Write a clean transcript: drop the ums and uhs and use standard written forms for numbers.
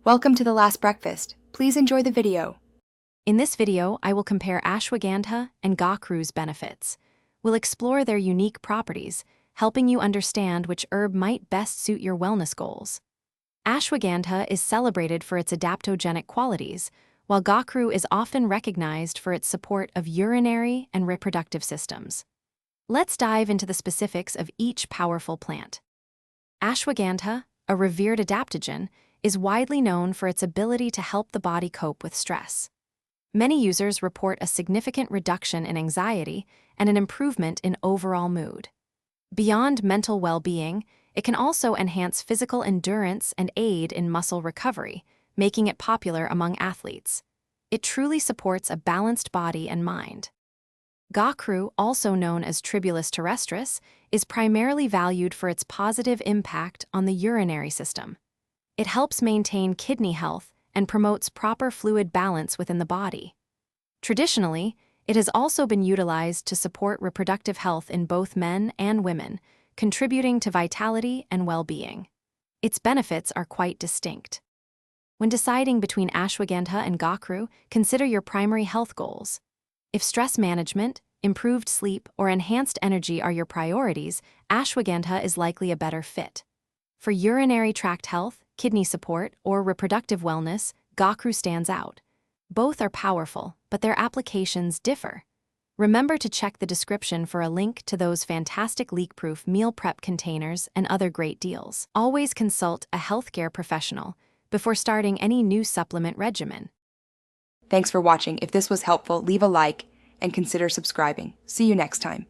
Welcome to The Last Breakfast. Please enjoy the video. In this video, I will compare Ashwagandha and Gokhru's benefits. We'll explore their unique properties, helping you understand which herb might best suit your wellness goals. Ashwagandha is celebrated for its adaptogenic qualities, while Gokhru is often recognized for its support of urinary and reproductive systems. Let's dive into the specifics of each powerful plant. Ashwagandha, a revered adaptogen, is widely known for its ability to help the body cope with stress. Many users report a significant reduction in anxiety and an improvement in overall mood. Beyond mental well-being, it can also enhance physical endurance and aid in muscle recovery, making it popular among athletes. It truly supports a balanced body and mind. Gokhru, also known as Tribulus terrestris, is primarily valued for its positive impact on the urinary system. It helps maintain kidney health and promotes proper fluid balance within the body. Traditionally, it has also been utilized to support reproductive health in both men and women, contributing to vitality and well-being. Its benefits are quite distinct. When deciding between Ashwagandha and Gokhru, consider your primary health goals. If stress management, improved sleep, or enhanced energy are your priorities, Ashwagandha is likely a better fit. For urinary tract health, kidney support, or reproductive wellness, Gokhru stands out. Both are powerful, but their applications differ. Remember to check the description for a link to those fantastic leak-proof meal prep containers and other great deals. Always consult a healthcare professional before starting any new supplement regimen. Thanks for watching. If this was helpful, leave a like and consider subscribing. See you next time.